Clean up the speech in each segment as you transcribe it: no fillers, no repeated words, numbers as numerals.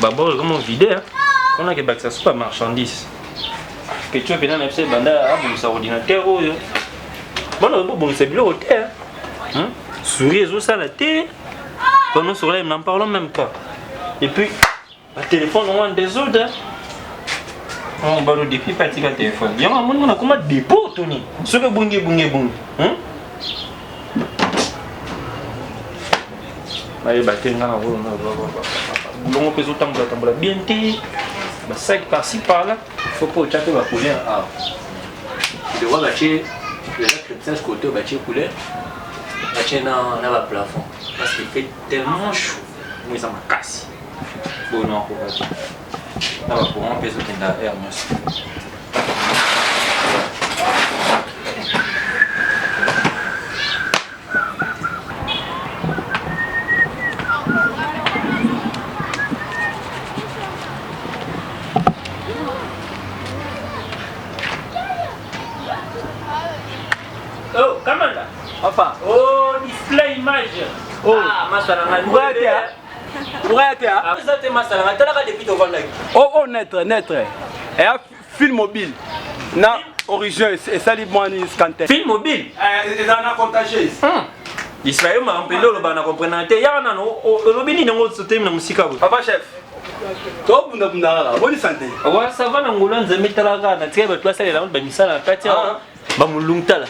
D'abord, comment vider, on a que ça soit pas marchandise. Que tu as bien un banda à mon ordinateur. Bon, c'est bien au terre. Souris, ça la terre. Pendant ce temps, n'en parlons même pas. Et puis, le téléphone, on a des autres. On va le défi partir le téléphone. Il y a un monde qui a comment dépôt, Tony. Ce que bungé. Allez, on peut tambola bien ça par-ci par-là. Il faut pas que tu vas couler un arbre. Tu dois bâtir le crépissage côté bâtir couler. Bâtir dans le plafond. Parce qu'il fait tellement chaud. Moi, ça m'a cassé. Bon, non, pour bâtir. Là, pour un peu de l'air, merci. Oh, comment là? Enfin. Oh, display image. Oh. Ah, masalanga. Ah, ça te masalanga. Tu l'as depuis ton vendredi. Oh, net. Et un film mobile. Na origine et ça libre ni scanté. Film mobile. Et en a contagé. Israël m'a appelé le bana comprendre. Il y a un an, le béni n'a pas sauté na musique. Papa chef. Toi bunda là. Bonne santé. Ouais, ça va na ngolon nzembe talaga na tia ba toi ça la ba misala katia. Ba mulungtala.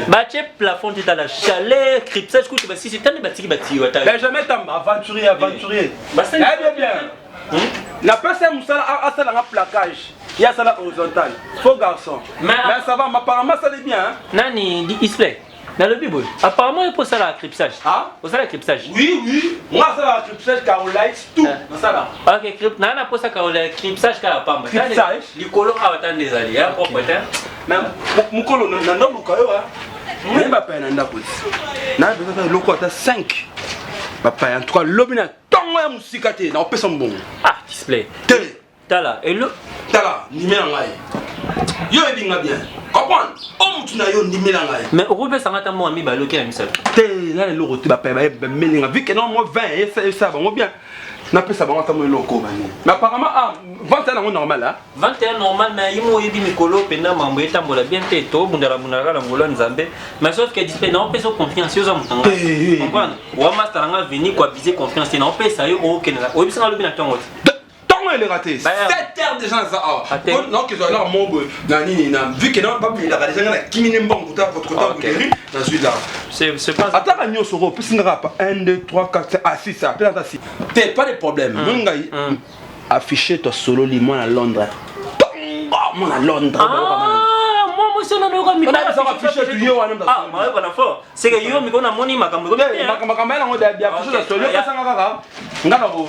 Bache plafond de la chalet, cripsage coûte si c'est un bâti bâti. Jamais aventurier. Bien. La personne a un plaquage. Il y a ça là horizontal. Faux garçon. Mais ça va, apparemment ça est bien. Nani display. Dans le Bible, apparemment il faut ça la cripsage. Ah? Pour ça la cripsage. Oui. Moi ça la cripsage Carolite tout. Ça là. Ok, nana pour ça Carolite cripsage car pas. Cripsage. Du colo a autant des alliés, hein, pour peut-être. Mais mon colo n'a pas beaucoup hein. Mais pas peine n'a pas. N'a besoin de loco à 5. Papa en tout cas l'obina tongo ya musikate na opesa mbongo. Ah, display. Tala et le tala nimela ngai. Yo ebinga bien. Comprendre? On mutuna yo nimela ngai. Mais Robert sangata mo ami baloki na misala. Te là le roti ba pa ba melinga vu que non moi 20 et ça va bien. Na pesa ba ngata mo loko bani. Mais apparemment 21 normal là. 21 normal mais yimo yebi mikolo pena mambo etambola bien te to bundala munala la ngolo nzambe. Mais sauf que display na opesa confiance yo za mutanga. Comprendre? Wa master nga venir quoi viser confiance na opesa yo o kenela. O bisanga lobi na tongo. Il est raté. 7 heures déjà ça. Non, qu'ils ont l'air mon vu que non, pas il a déjà la kimine bon pour votre côté dans celui-là. C'est pas. Attends, on sera plus un rap 1 2 3 4 5 6 ça. Peut-être assis. T'es pas de problème. Afficher ton solo limon à Londres. Mon à Londres. Moi c'est na ndoka mi. On a ça afficher tu yo wana. Ah, moi voilà fort. C'est que yo mi kona moni makambo. Makambo na ngo da bia afficher ton solo ça ngaka. Ngana bo.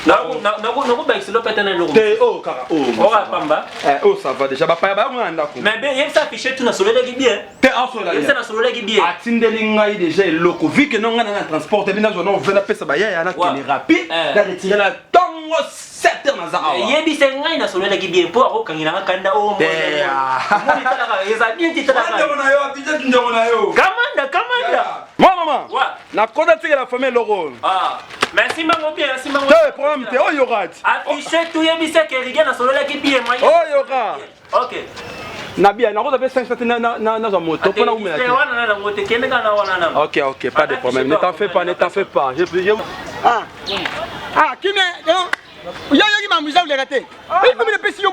Nako ba exilo petana lo. Oh kaka. Oh pamba. Ça va déjà ba pa ba nganda ko. Mais bien, il s'affiche tout na solo legi bien. Te aso la. Il s'est na solo legi bien. Atindeli ngai déjà loko vu que non ngana na transport et bina zo non vena pesa ba ya na kene rapide. Da retirer la tongo 7 heures na za awa. Yebi se ngai na solo legi bien pour akokangina kanda o mo. Mo bitala eza bien titala. Ndona yo apija ndona yo. Kamanda. Maman. Na koda tike la famille loro. Ah. Merci mango bien, merci mango. Problème te oh yorat. Afficher tout yebi se ke riga na solo legi bien moi. Oh yorat. OK. Nabia, na 5 cents na za moto pour na umela. OK, pas de problème. Ne t'en fais pas. Ah, qui Yaya m'a amusé le raté. Il faut me pèse au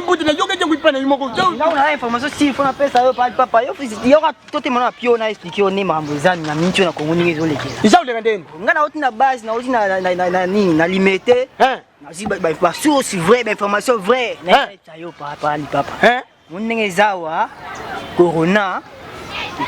bout de la yoga de pas na moko. Là on a information si faut na pesa yo papa yo il y aura tout le monde pio na expliquer on est mamuzani na mincho na kongo ni zo lekela. Isa le raté. Ngana oti na base na oti na nini na limité. Hein. Nazi ba source vrai ba information vrai. Na yo papa. Hein. Mon ndenge zawa corona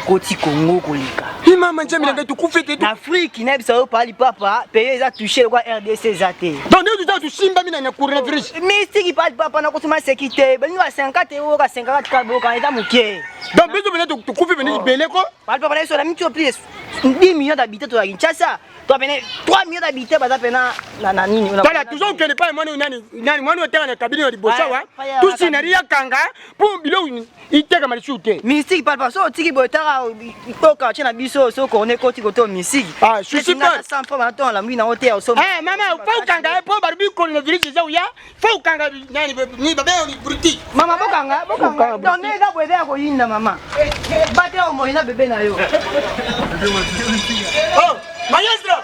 Koti Congo kolika. Mama njamila ngai tukufete tu. Afrique na bisa pali papa, pays a touché le RDC zate. Donc nous tu as simba mina na coronavirus. Mystique pali papa na kosuma sécurité. Ben nous à 50 euros à 54 kabo quand état muké. Donc bezo bena tukufe bena belé ko. Pali papa na so la mincho plus 10 millions d'habitants to Kinshasa. Toi bena 3 millions d'habitants baza pena na nini. Tala toujours que ne pas moi nani moi no terrain na kabine ya libosa wa. Tout scenario kanga pour bilo iteka mali shute. Mystique pali papa so tiki botara ikoka chena biso so kone koti koto mystique. Ah, je suis pas sans problème attends la mine na hôtel au sommet. Eh maman, faut kanga pour barbi coronavirus za uya. Faut kanga nani ni baba ni bruti. Mama bokanga. Donc ne ga bwede ko yinda mama. Bate o moina bebe na yo. Oh, maestro.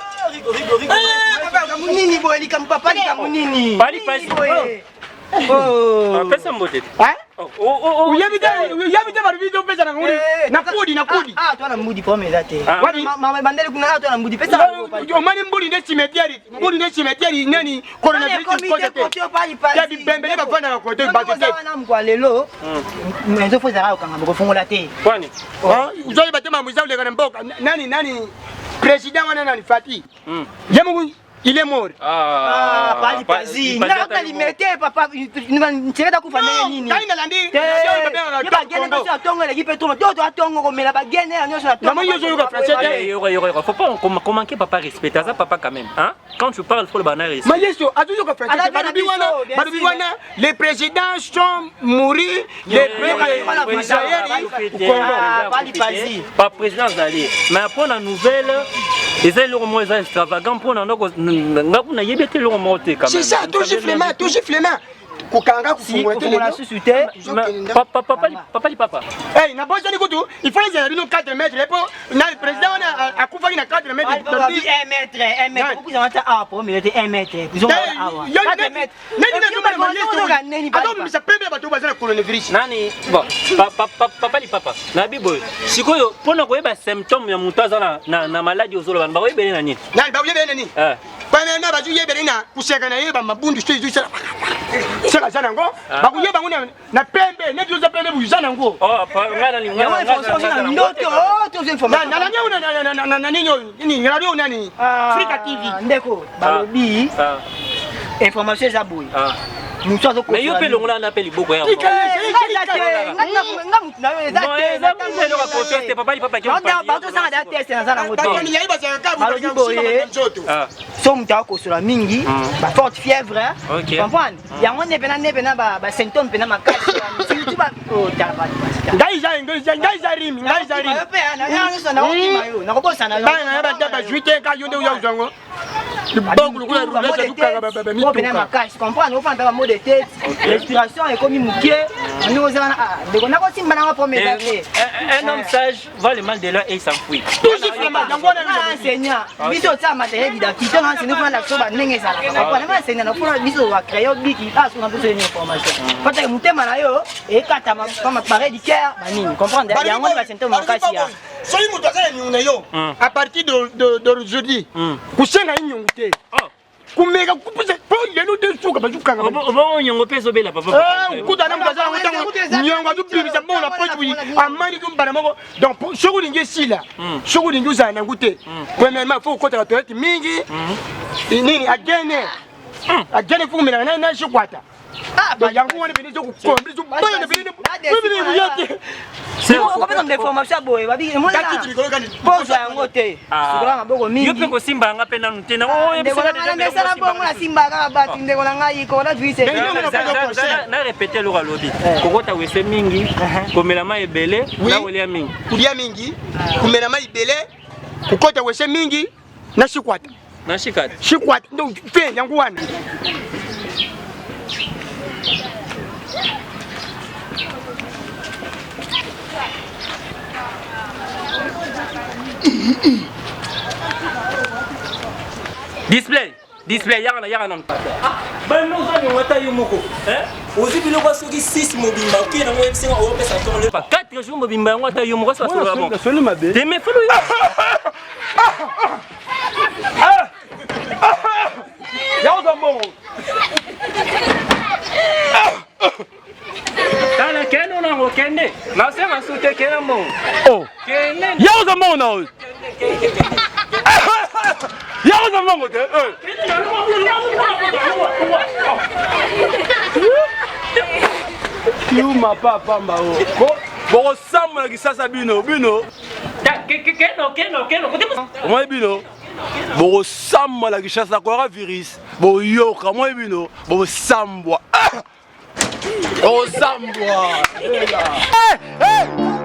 Rigo. Papa munini boeli kam papa ni munini. Pali pasi. Oh, pesa mbote. Hein? Oh, yabita barbi do pesa na nguri. Na kodi. Ah, toi na mudi pomme date. Mama bandele kuna toi na mudi pesa. Yo mani mbuli ne cimetière nani coronavirus ko tete. Ya bi bembele ba fana ko to ba tete. Na mkwa lelo. Mezo fo zara okanga mko fongola te. Kwani? Ah, uzoyi batema muzao le kana mboka. Nani président wana nani Fati. Yamu il est mort. Pali pasi. Na ta limité papa, ntireta kufa ndenge nini? Kaina landi. Ba gene ko sa tongo le gipe tuma. Toto atongo ko mela ba gene ya nyoso na tongo. Maman yozo ko français. Yo, faut pas commenter papa respecter ça papa quand même, hein? Quand tu parles faut le banal respect. Mayeso, atuzo ko français. Barubi wana, les présidents sont morts, les présidents Pali pasi. Pas président d'aller. Mais après la nouvelle, les ailes au moins extravagant pour on a yébété le remonté quand même. C'est ça, toujours flément. Kokanga kufungwa tele la susute. Papa. Eh, na bosa ni kutu, il faut les aller 4 mètres lepo. Na le président a kufa na 4 mètres. 1 mètre. Pourquoi ça va à pour mais 1 mètre. Ils ont 4 mètres. Alors, ça peut bien bato bazana coronavirus. Nani, bon, papa. Na bibo. Sikoyo, pona ko yeba symptôme ya mutaza na maladie ozolo ba ba yebele nani? Nani ba yebele nani? Pana na ba yebele na kuseka na yeba mabundu sala. Sala sana ngo, ba kuyeba ngona na pembe, ne tuzo pembe buzana ngo. Oh, pa ngana ni ngana. Ndoto, to information. Na nini radio nani? Africa TV. Ndeko, balobi. Information za boy. Mais yo pe longola na peli boko ya. mingi ba forte fièvre comprendre yango ne pena ba symptôme pena makasi surtout ba ngaiza rimi na kobosa na yo ba juite ka yonde uya uzango comprendre enfin dans mot de tête respiration et comme mukie nous on a aussi manama premier un homme sage voit le mal de l'heure et il s'enfuit enseignant biso ça matériel didactique on enseigne pour la soba ndenge ça on enseigne na pour biso wa crayon biki aso na besoin d'information parce que mutema na yo et kata ma pareil du cœur nini comprendre yango ba symptôme makasi ya soyi mutu azala nyungu yo à partir d'aujourd'hui kusenga inyungu kumeka kupisa lelo de suka bazukanga bon nyongo peso bela papa kutana mutazala ngutango nyongo tubibisa bona pochi amani kumbana moko donc soko lingi sila soko lingi uzana ngute premièrement faut kota la toilette mingi nini agene fukumela na shikwata yango wana bene zo kukombi zo bana ne bene bene yote c'est on peut donner information boy babi moi là poza yango te sikola maboko mingi yo pe ko simba nga pe nanu te na na sala bongo na simba ka bati ndeko na ngai ko na vise na répéter lo lobi kokota wese mingi komela mai ebele na olia mingi komela mai ebele kokota wese mingi na shikwata ndo fe yango wana display display yaka na Ba no za ni wata yo moko. Ozi biloko soki 6 mobimba ok na mo ebisenga o pesa tole. 4 jours mobimba yango ata yo moko sa solo bon. Solo mabe. Te me fulu. Yao za mbongo. Tala kendo na ngo kende. Na sema sute kena mbongo. Oh. Kende. Yao za mbongo na. Yao za mbongo te. Yuma papa mbao. Boko samla kisasa bino. Kendo. Moi bino. Boko samla kisasa kwa virus. Bo yoka moi bino. Bo sambwa. Oh sambwa. Hey!